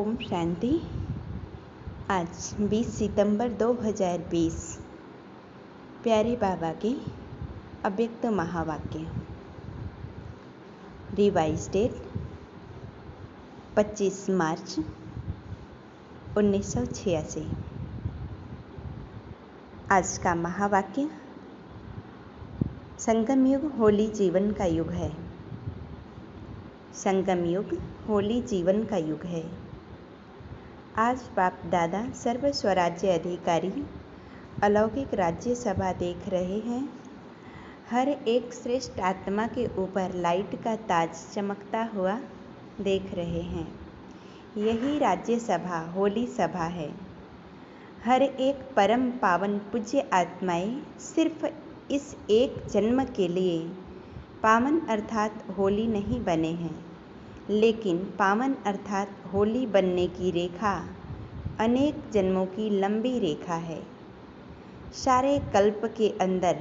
ओम शांति। आज 20 सितंबर 2020 प्यारे बाबा के अव्यक्त महावाक्य। रिवाइज डेट 25 मार्च 1986। आज का महावाक्य, संगम युग होली जीवन का युग है। संगम युग होली जीवन का युग है। आज बाप दादा सर्व स्वराज्य अधिकारी अलौकिक राज्य सभा देख रहे हैं। हर एक श्रेष्ठ आत्मा के ऊपर लाइट का ताज चमकता हुआ देख रहे हैं। यही राज्य सभा होली सभा है। हर एक परम पावन पूज्य आत्माएं सिर्फ इस एक जन्म के लिए पावन अर्थात होली नहीं बने हैं, लेकिन पावन अर्थात होली बनने की रेखा अनेक जन्मों की लंबी रेखा है। सारे कल्प के अंदर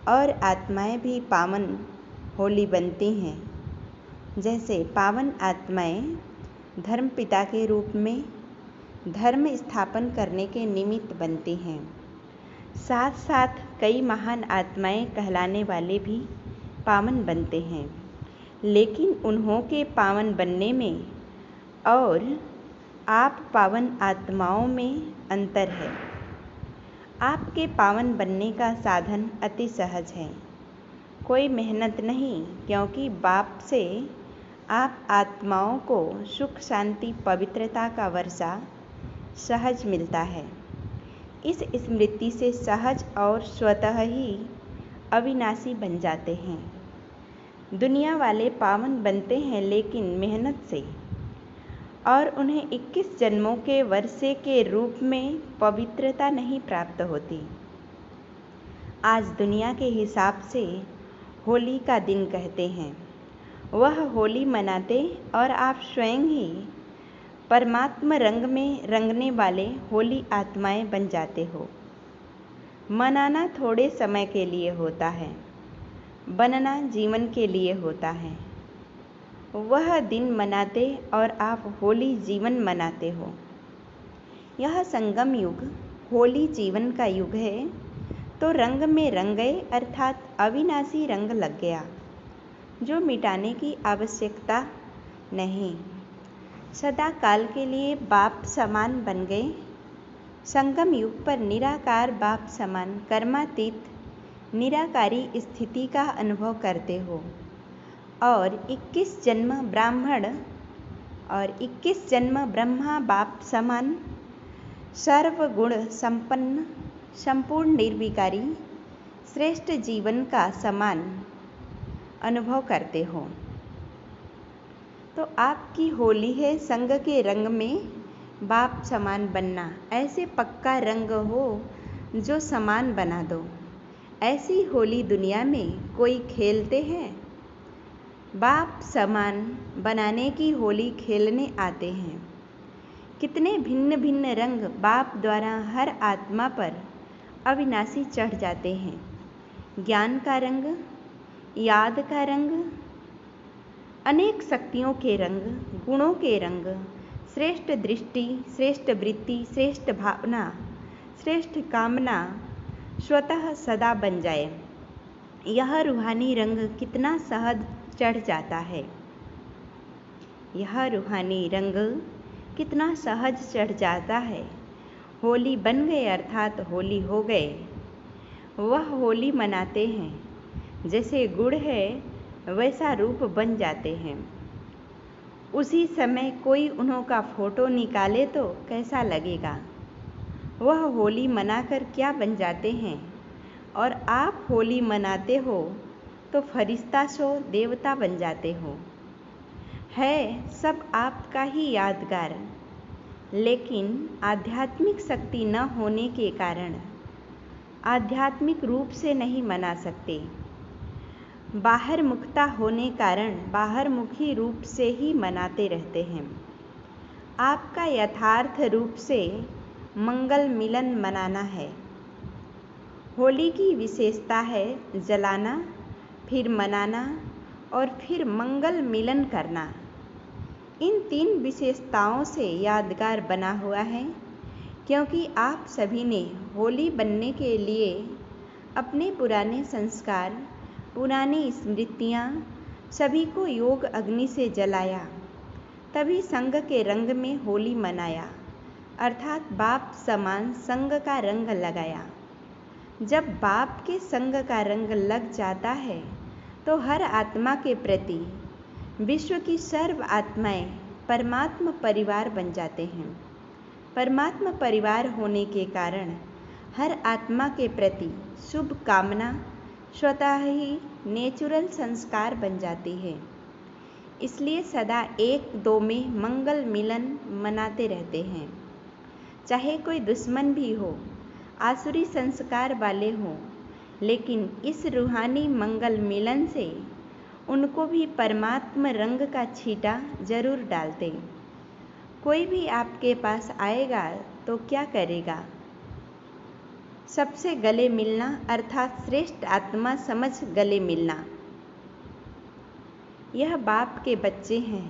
और आत्माएं भी पावन होली बनती हैं। जैसे पावन आत्माएं धर्मपिता के रूप में धर्म स्थापन करने के निमित्त बनती हैं, साथ साथ कई महान आत्माएं कहलाने वाले भी पावन बनते हैं। लेकिन उन्हों के पावन बनने में और आप पावन आत्माओं में अंतर है। आपके पावन बनने का साधन अति सहज है, कोई मेहनत नहीं, क्योंकि बाप से आप आत्माओं को सुख शांति पवित्रता का वर्षा सहज मिलता है। इस स्मृति से सहज और स्वतः ही अविनाशी बन जाते हैं। दुनिया वाले पावन बनते हैं लेकिन मेहनत से, और उन्हें 21 जन्मों के वर्षे के रूप में पवित्रता नहीं प्राप्त होती। आज दुनिया के हिसाब से होली का दिन कहते हैं, वह होली मनाते और आप स्वयं ही परमात्मा रंग में रंगने वाले होली आत्माएं बन जाते हो। मनाना थोड़े समय के लिए होता है, बनना जीवन के लिए होता है। वह दिन मनाते और आप होली जीवन मनाते हो। यह संगम युग होली जीवन का युग है, तो रंग में रंग गए अर्थात अविनाशी रंग लग गया, जो मिटाने की आवश्यकता नहीं। सदा काल के लिए बाप समान बन गए। संगम युग पर निराकार बाप समान कर्मातीत निराकारी स्थिति का अनुभव करते हो, और 21 जन्म ब्राह्मण और 21 जन्म ब्रह्मा बाप समान सर्वगुण संपन्न संपूर्ण निर्विकारी श्रेष्ठ जीवन का समान अनुभव करते हो। तो आपकी होली है संग के रंग में बाप समान बनना। ऐसे पक्का रंग हो जो समान बना दो। ऐसी होली दुनिया में कोई खेलते हैं? बाप समान बनाने की होली खेलने आते हैं। कितने भिन्न भिन्न रंग बाप द्वारा हर आत्मा पर अविनाशी चढ़ जाते हैं। ज्ञान का रंग, याद का रंग, अनेक शक्तियों के रंग, गुणों के रंग, श्रेष्ठ दृष्टि, श्रेष्ठ वृत्ति, श्रेष्ठ भावना, श्रेष्ठ कामना स्वतः सदा बन जाए। यह रूहानी रंग कितना सहज चढ़ जाता है। यह रूहानी रंग कितना सहज चढ़ जाता है। होली बन गए अर्थात होली हो गए। वह होली मनाते हैं। जैसे गुड़ है वैसा रूप बन जाते हैं। उसी समय कोई उन्हों का फोटो निकाले तो कैसा लगेगा। वह होली मनाकर क्या बन जाते हैं, और आप होली मनाते हो तो फरिश्ता सो देवता बन जाते हो। है सब आपका ही यादगार, लेकिन आध्यात्मिक शक्ति न होने के कारण आध्यात्मिक रूप से नहीं मना सकते। बाहर मुखता होने कारण बाहर मुखी रूप से ही मनाते रहते हैं। आपका यथार्थ रूप से मंगल मिलन मनाना है। होली की विशेषता है जलाना, फिर मनाना और फिर मंगल मिलन करना। इन 3 विशेषताओं से यादगार बना हुआ है, क्योंकि आप सभी ने होली बनने के लिए अपने पुराने संस्कार, पुरानी स्मृतियाँ सभी को योग अग्नि से जलाया, तभी संग के रंग में होली मनाया, अर्थात बाप समान संग का रंग लगाया। जब बाप के संग का रंग लग जाता है तो हर आत्मा के प्रति विश्व की सर्व आत्माएं परमात्मा परिवार बन जाते हैं। परमात्मा परिवार होने के कारण हर आत्मा के प्रति शुभ कामना स्वतः ही नेचुरल संस्कार बन जाती है। इसलिए सदा 1-2 में मंगल मिलन मनाते रहते हैं। चाहे कोई दुश्मन भी हो, आसुरी संस्कार वाले हों, लेकिन इस रूहानी मंगल मिलन से उनको भी परमात्मा रंग का छींटा जरूर डालते। कोई भी आपके पास आएगा तो क्या करेगा? सबसे गले मिलना, अर्थात श्रेष्ठ आत्मा समझ गले मिलना। यह बाप के बच्चे हैं।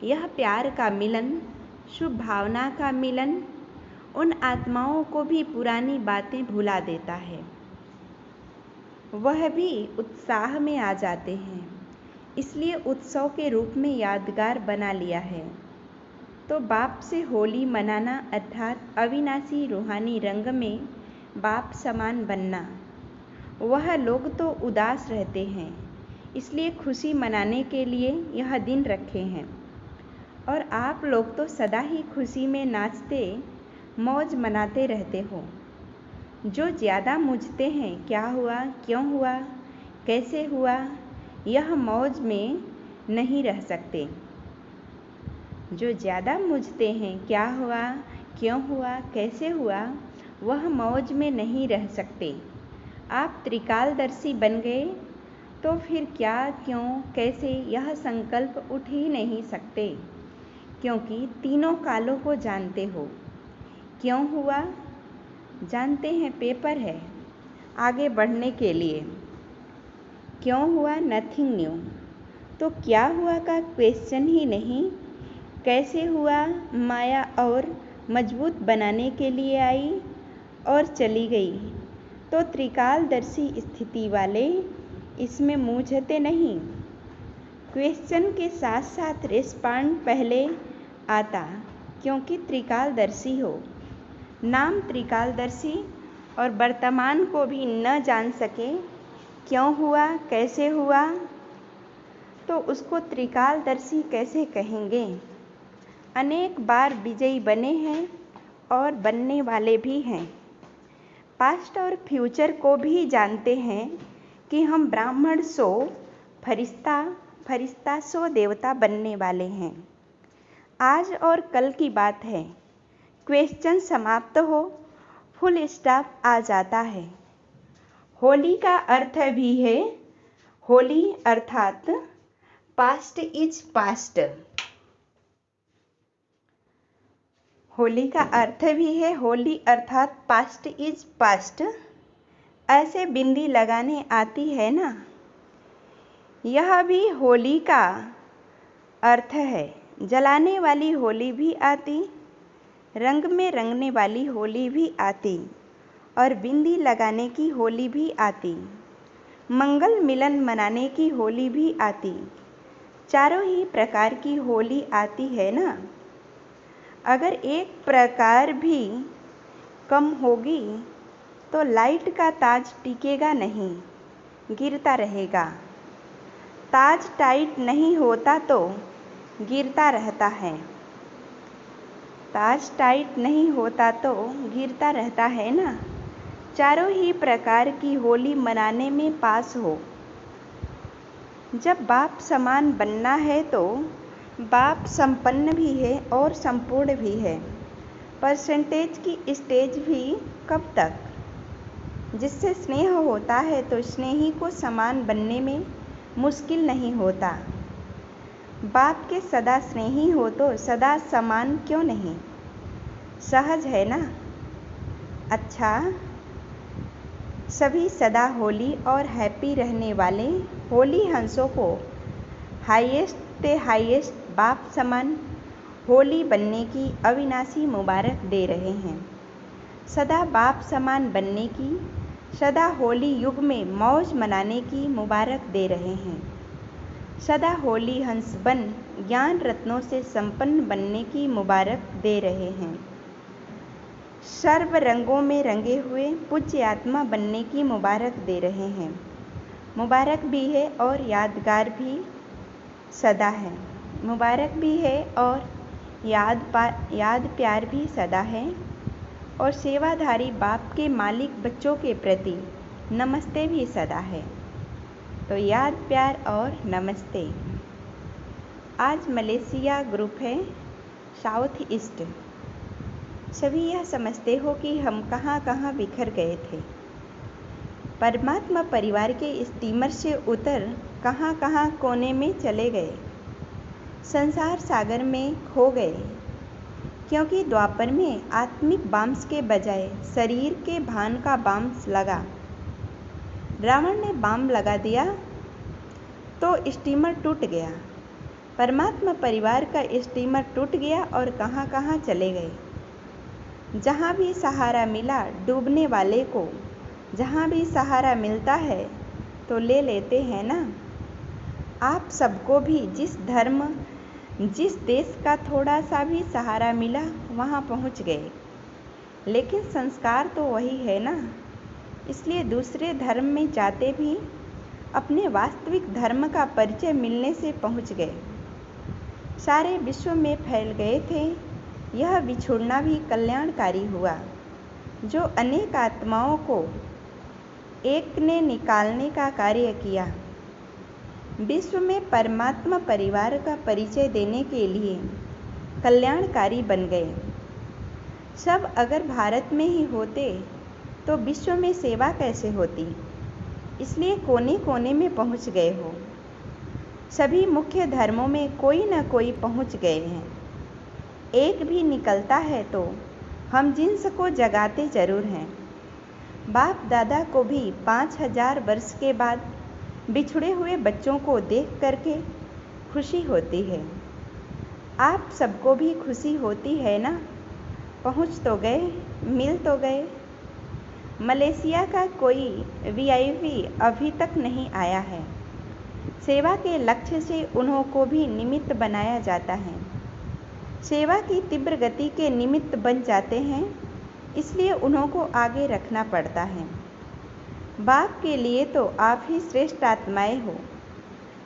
यह प्यार का मिलन, शुभ भावना का मिलन उन आत्माओं को भी पुरानी बातें भुला देता है। वह भी उत्साह में आ जाते हैं। इसलिए उत्सव के रूप में यादगार बना लिया है। तो बाप से होली मनाना अर्थात अविनाशी रूहानी रंग में बाप समान बनना। वह लोग तो उदास रहते हैं, इसलिए खुशी मनाने के लिए यह दिन रखे हैं, और आप लोग तो सदा ही खुशी में नाचते मौज मनाते रहते हो। जो ज़्यादा मूझते हैं क्या हुआ, क्यों हुआ, कैसे हुआ, यह मौज में नहीं रह सकते। जो ज़्यादा मूझते हैं क्या हुआ, क्यों हुआ, कैसे हुआ, वह मौज में नहीं रह सकते। आप त्रिकालदर्शी बन गए तो फिर क्या, क्यों, कैसे यह संकल्प उठ ही नहीं सकते, क्योंकि तीनों कालों को जानते हो। क्यों हुआ जानते हैं, पेपर है आगे बढ़ने के लिए। क्यों हुआ, नथिंग न्यू। तो क्या हुआ का क्वेश्चन ही नहीं। कैसे हुआ, माया और मजबूत बनाने के लिए आई और चली गई। तो त्रिकालदर्शी स्थिति वाले इसमें मूझते नहीं। क्वेश्चन के साथ साथ रिस्पॉन्ड पहले आता, क्योंकि त्रिकालदर्शी हो। नाम त्रिकालदर्शी और वर्तमान को भी न जान सके, क्यों हुआ, कैसे हुआ, तो उसको त्रिकालदर्शी कैसे कहेंगे। अनेक बार विजयी बने हैं और बनने वाले भी हैं। पास्ट और फ्यूचर को भी जानते हैं कि हम ब्राह्मण सो फरिश्ता, फरिश्ता सो देवता बनने वाले हैं। आज और कल की बात है। क्वेश्चन समाप्त हो, फुल स्टॉप आ जाता है। होली का अर्थ भी है होली अर्थात पास्ट इज पास्ट। होली का अर्थ भी है होली अर्थात पास्ट इज पास्ट। ऐसे बिंदी लगाने आती है ना, यह भी होली का अर्थ है। जलाने वाली होली भी आती, रंग में रंगने वाली होली भी आती, और बिंदी लगाने की होली भी आती, मंगल मिलन मनाने की होली भी आती। चारों ही प्रकार की होली आती है ना। अगर एक प्रकार भी कम होगी तो लाइट का ताज टिकेगा नहीं, गिरता रहेगा। ताज टाइट नहीं होता तो गिरता रहता है। ताज टाइट नहीं होता तो गिरता रहता है ना। चारों ही प्रकार की होली मनाने में पास हो। जब बाप समान बनना है तो बाप संपन्न भी है और संपूर्ण भी है। परसेंटेज की स्टेज भी कब तक? जिससे स्नेह होता है तो स्नेही को समान बनने में मुश्किल नहीं होता। बाप के सदा स्नेही हो तो सदा समान क्यों नहीं? सहज है ना। अच्छा, सभी सदा होली और हैप्पी रहने वाले होली हंसों को हाईएस्ट बाप समान होली बनने की अविनाशी मुबारक दे रहे हैं। सदा बाप समान बनने की, सदा होली युग में मौज मनाने की मुबारक दे रहे हैं। सदा होली हंस बन ज्ञान रत्नों से संपन्न बनने की मुबारक दे रहे हैं। सर्व रंगों में रंगे हुए पूज्य आत्मा बनने की मुबारक दे रहे हैं। मुबारक भी है और यादगार भी सदा है। मुबारक भी है और याद प्यार भी सदा है। और सेवाधारी बाप के मालिक बच्चों के प्रति नमस्ते भी सदा है। तो याद प्यार और नमस्ते। आज मलेशिया ग्रुप है साउथ ईस्ट। सभी यह समझते हो कि हम कहाँ कहाँ बिखर गए थे। परमात्मा परिवार के स्टीमर से उतर कहाँ कहाँ कोने में चले गए, संसार सागर में खो गए। क्योंकि द्वापर में आत्मिक बाम्स के बजाय शरीर के भान का बाम्स लगा। रावण ने बाम लगा दिया तो स्टीमर टूट गया। परमात्मा परिवार का स्टीमर टूट गया और कहाँ कहाँ चले गए। जहाँ भी सहारा मिला डूबने वाले को, जहाँ भी सहारा मिलता है तो ले लेते हैं ना। आप सबको भी जिस देश का थोड़ा सा भी सहारा मिला वहाँ पहुँच गए। लेकिन संस्कार तो वही है ना, इसलिए दूसरे धर्म में जाते भी अपने वास्तविक धर्म का परिचय मिलने से पहुँच गए। सारे विश्व में फैल गए थे। यह बिछुड़ना भी कल्याणकारी हुआ, जो अनेक आत्माओं को एक ने निकालने का कार्य किया। विश्व में परमात्मा परिवार का परिचय देने के लिए कल्याणकारी बन गए। सब अगर भारत में ही होते तो विश्व में सेवा कैसे होती। इसलिए कोने कोने में पहुंच गए हो। सभी मुख्य धर्मों में कोई न कोई पहुंच गए हैं। एक भी निकलता है तो हम जिन्स को जगाते जरूर हैं। बाप दादा को भी 5000 वर्ष के बाद बिछड़े हुए बच्चों को देख करके खुशी होती है। आप सबको भी खुशी होती है ना। पहुंच तो गए, मिल तो गए। मलेशिया का कोई वीआईपी अभी तक नहीं आया है। सेवा के लक्ष्य से उन्हों को भी निमित्त बनाया जाता है। सेवा की तीव्र गति के निमित्त बन जाते हैं, इसलिए उन्हों को आगे रखना पड़ता है। बाप के लिए तो आप ही श्रेष्ठ आत्माएं हो।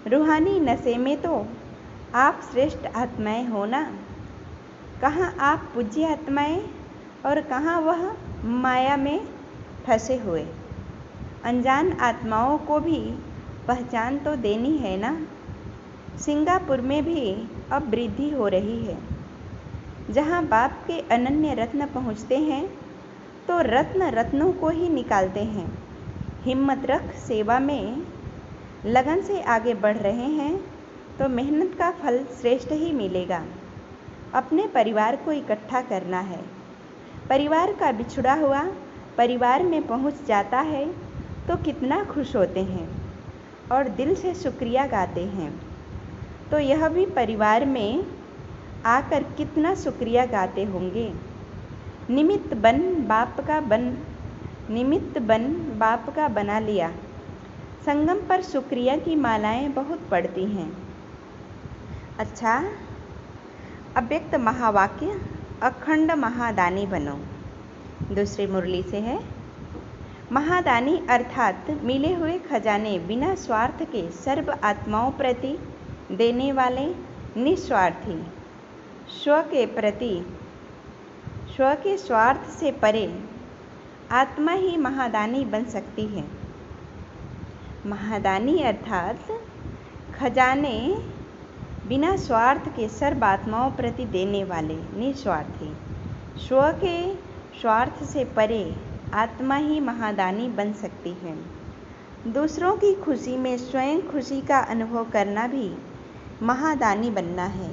रूहानी नशे में तो आप श्रेष्ठ आत्माएं हो ना। कहाँ आप पूज्य आत्माएं और कहाँ वह माया में फंसे हुए। अनजान आत्माओं को भी पहचान तो देनी है ना। सिंगापुर में भी अब वृद्धि हो रही है। जहाँ बाप के अनन्य रत्न पहुँचते हैं तो रत्न रत्नों को ही निकालते हैं। हिम्मत रख, सेवा में लगन से आगे बढ़ रहे हैं तो मेहनत का फल श्रेष्ठ ही मिलेगा। अपने परिवार को इकट्ठा करना है। परिवार का बिछड़ा हुआ परिवार में पहुंच जाता है तो कितना खुश होते हैं और दिल से शुक्रिया गाते हैं। तो यह भी परिवार में आकर कितना शुक्रिया गाते होंगे। निमित्त बन बाप का बना लिया। संगम पर शुक्रिया की मालाएं बहुत पड़ती हैं। अच्छा, अव्यक्त महावाक्य अखंड महादानी बनो। दूसरी मुरली से है। महादानी अर्थात मिले हुए खजाने बिना स्वार्थ के सर्व आत्माओं प्रति देने वाले निस्वार्थी। स्व के स्वार्थ से परे आत्मा ही महादानी बन सकती है। महादानी अर्थात खजाने बिना स्वार्थ के सर्व आत्माओं प्रति देने वाले निस्वार्थी। स्व के स्वार्थ से परे आत्मा ही महादानी बन सकती है। दूसरों की खुशी में स्वयं खुशी का अनुभव करना भी महादानी बनना है।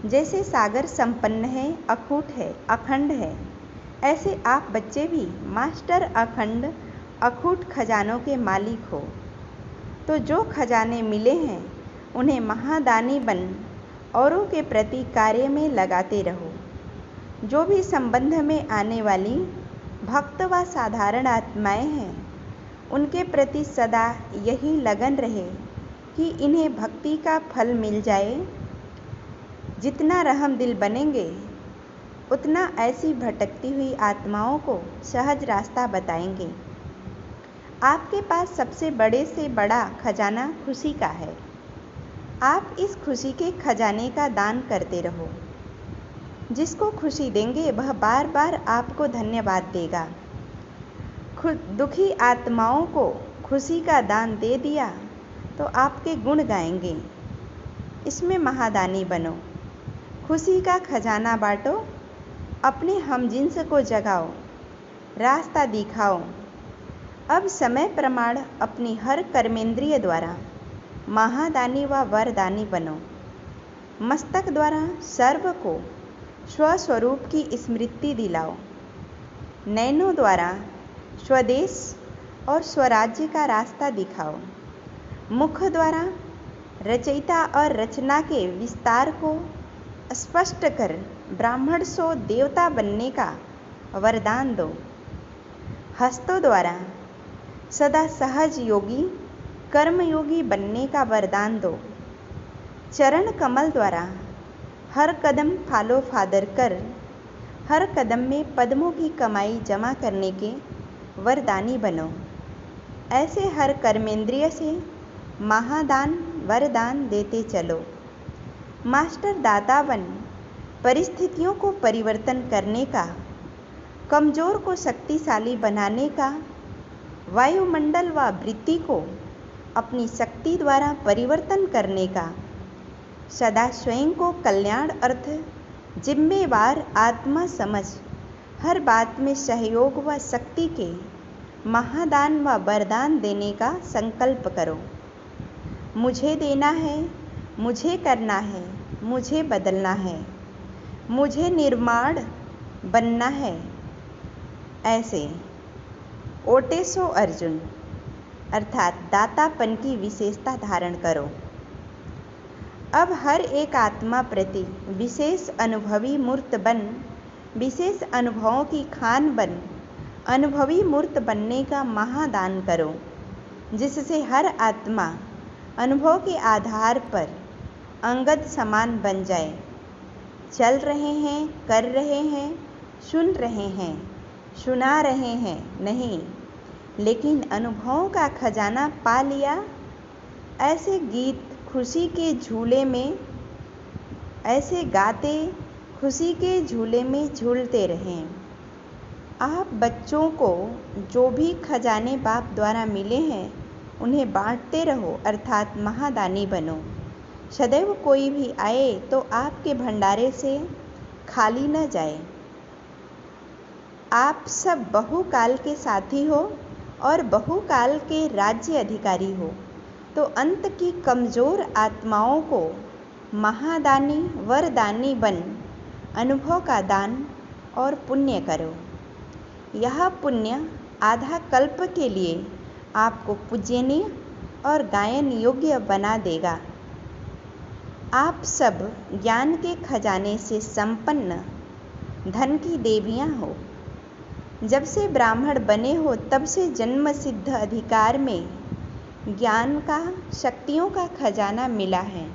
जैसे सागर संपन्न है, अखूट है, अखंड है, ऐसे आप बच्चे भी मास्टर अखंड अखूट खजानों के मालिक हो। तो जो खजाने मिले हैं उन्हें महादानी बन औरों के प्रति कार्य में लगाते रहो। जो भी संबंध में आने वाली भक्त व साधारण आत्माएं हैं, उनके प्रति सदा यही लगन रहे कि इन्हें भक्ति का फल मिल जाए। जितना रहम दिल बनेंगे, उतना ऐसी भटकती हुई आत्माओं को सहज रास्ता बताएंगे। आपके पास सबसे बड़े से बड़ा खजाना खुशी का है। आप इस खुशी के खजाने का दान करते रहो। जिसको खुशी देंगे वह बार बार आपको धन्यवाद देगा। दुखी आत्माओं को खुशी का दान दे दिया तो आपके गुण गाएंगे। इसमें महादानी बनो, खुशी का खजाना बांटो, अपने हमजिन्स को जगाओ, रास्ता दिखाओ। अब समय प्रमाण अपनी हर कर्मेंद्रिय द्वारा महादानी व वरदानी बनो। मस्तक द्वारा सर्व को स्वस्वरूप की स्मृति दिलाओ। नैनों द्वारा स्वदेश और स्वराज्य का रास्ता दिखाओ। मुख द्वारा रचयिता और रचना के विस्तार को स्पष्ट कर ब्राह्मण सो देवता बनने का वरदान दो। हस्तों द्वारा सदा सहज योगी कर्मयोगी बनने का वरदान दो। चरण कमल द्वारा हर कदम फॉलो फादर कर हर कदम में पद्मों की कमाई जमा करने के वरदानी बनो। ऐसे हर कर्मेंद्रिय से महादान वरदान देते चलो। मास्टर दाता बन परिस्थितियों को परिवर्तन करने का, कमजोर को शक्तिशाली बनाने का, वायुमंडल व वृत्ति को अपनी शक्ति द्वारा परिवर्तन करने का, सदा स्वयं को कल्याण अर्थ जिम्मेवार आत्मा समझ हर बात में सहयोग व शक्ति के महादान व वरदान देने का संकल्प करो। मुझे देना है, मुझे करना है, मुझे बदलना है, मुझे निर्माण बनना है। ऐसे ओटेसो अर्जुन अर्थात दातापन की विशेषता धारण करो। अब हर एक आत्मा प्रति विशेष अनुभवी मूर्त बन, विशेष अनुभवों की खान बन, अनुभवी मूर्त बनने का महादान करो, जिससे हर आत्मा अनुभव के आधार पर अंगद समान बन जाए। चल रहे हैं, कर रहे हैं, सुन रहे हैं, सुना रहे हैं नहीं, लेकिन अनुभवों का खजाना पा लिया। ऐसे गीत खुशी के झूले में, ऐसे गाते खुशी के झूले में झूलते रहें। आप बच्चों को जो भी खजाने बाप द्वारा मिले हैं उन्हें बांटते रहो, अर्थात महादानी बनो। सदैव कोई भी आए तो आपके भंडारे से खाली न जाए। आप सब बहुकाल के साथी हो और बहुकाल के राज्य अधिकारी हो, तो अंत की कमज़ोर आत्माओं को महादानी वरदानी बन अनुभव का दान और पुण्य करो। यह पुण्य आधा कल्प के लिए आपको पूजनीय और गायन योग्य बना देगा। आप सब ज्ञान के खजाने से संपन्न धन की देवियाँ हो। जब से ब्राह्मण बने हो तब से जन्म सिद्ध अधिकार में ज्ञान का, शक्तियों का खजाना मिला है।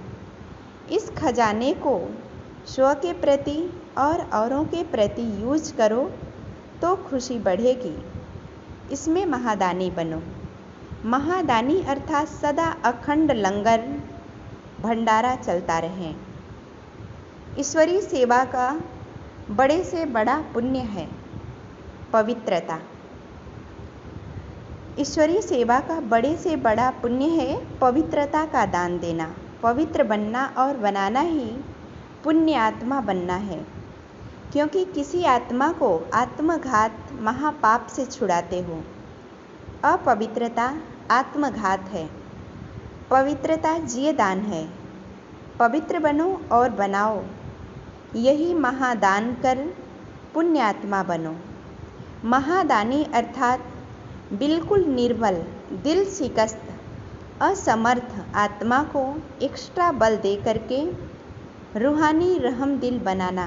इस खजाने को स्व के प्रति और औरों के प्रति यूज करो तो खुशी बढ़ेगी। इसमें महादानी बनो। महादानी अर्थात सदा अखंड लंगर भंडारा चलता रहे। ईश्वरीय सेवा का बड़े से बड़ा पुण्य है पवित्रता। ईश्वरीय सेवा का बड़े से बड़ा पुण्य है पवित्रता का दान देना। पवित्र बनना और बनाना ही पुण्य आत्मा बनना है, क्योंकि किसी आत्मा को आत्मघात महापाप से छुड़ाते हो। अपवित्रता आत्मघात है, पवित्रता जीयदान है। पवित्र बनो और बनाओ, यही महादान कर पुण्य आत्मा बनो। महादानी अर्थात बिल्कुल निर्बल, दिल शिकस्त, असमर्थ आत्मा को एक्स्ट्रा बल दे करके रूहानी रहमदिल बनाना।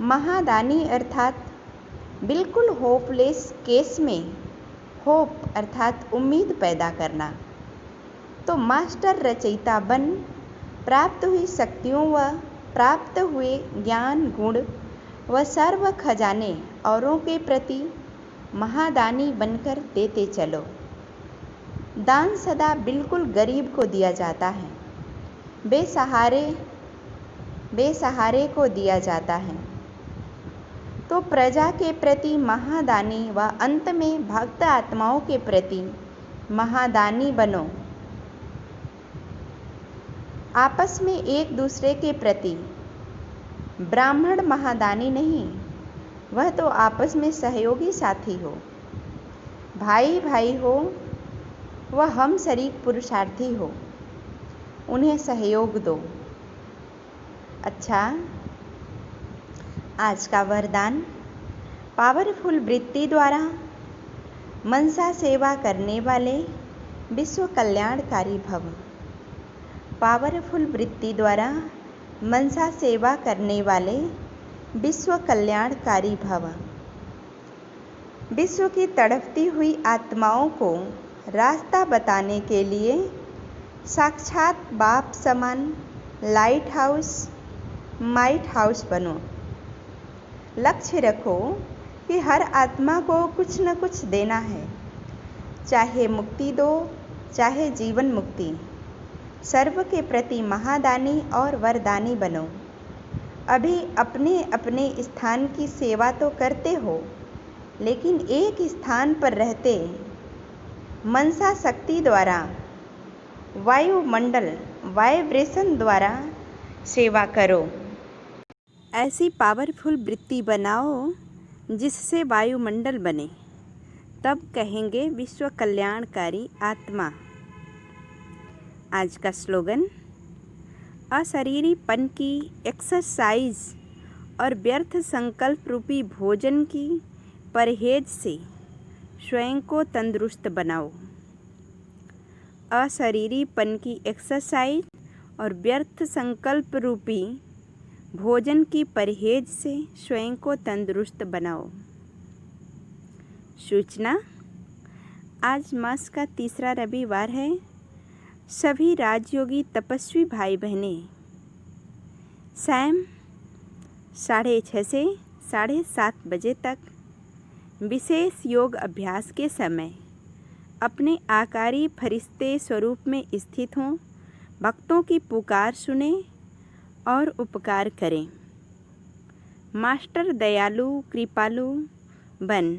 महादानी अर्थात बिल्कुल होपलेस केस में होप अर्थात उम्मीद पैदा करना। तो मास्टर रचयिता बन प्राप्त हुई शक्तियों व प्राप्त हुए ज्ञान गुण व सर्व खजाने औरों के प्रति महादानी बनकर देते चलो। दान सदा बिल्कुल गरीब को दिया जाता है, बेसहारे को दिया जाता है। तो प्रजा के प्रति महादानी व अंत में भक्त आत्माओं के प्रति महादानी बनो। आपस में एक दूसरे के प्रति। ब्राह्मण महादानी नहीं, वह तो आपस में सहयोगी साथी हो, भाई भाई हो, वह हम शरीक पुरुषार्थी हो, उन्हें सहयोग दो। अच्छा, आज का वरदान पावरफुल वृत्ति द्वारा मनसा सेवा करने वाले विश्व कल्याणकारी भव। पावरफुल वृत्ति द्वारा मनसा सेवा करने वाले विश्व कल्याणकारी भव। विश्व की तड़पती हुई आत्माओं को रास्ता बताने के लिए साक्षात बाप समान लाइट हाउस माइट हाउस बनो। लक्ष्य रखो कि हर आत्मा को कुछ न कुछ देना है, चाहे मुक्ति दो चाहे जीवन मुक्ति। सर्व के प्रति महादानी और वरदानी बनो। अभी अपने अपने स्थान की सेवा तो करते हो, लेकिन एक स्थान पर रहते मनसा शक्ति द्वारा वायुमंडल वाइब्रेशन द्वारा सेवा करो। ऐसी पावरफुल वृत्ति बनाओ जिससे वायुमंडल बने, तब कहेंगे विश्व कल्याणकारी आत्मा। आज का स्लोगन, अशरीरीपन की एक्सरसाइज और व्यर्थ संकल्प रूपी भोजन की परहेज से स्वयं को तंदुरुस्त बनाओ। अशरीरीपन की एक्सरसाइज और व्यर्थ संकल्प रूपी भोजन की परहेज से स्वयं को तंदुरुस्त बनाओ। सूचना, आज मास का तीसरा रविवार है। सभी राजयोगी तपस्वी भाई बहनें शाम 6:30 से 7:30 बजे तक विशेष योग अभ्यास के समय अपने आकारी फरिश्ते स्वरूप में स्थित हों, भक्तों की पुकार सुने और उपकार करें। मास्टर दयालु कृपालु बन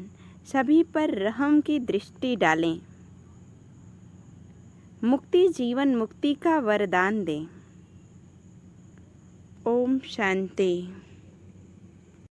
सभी पर रहम की दृष्टि डालें। मुक्ति जीवन मुक्ति का वरदान दें। ओम शांति।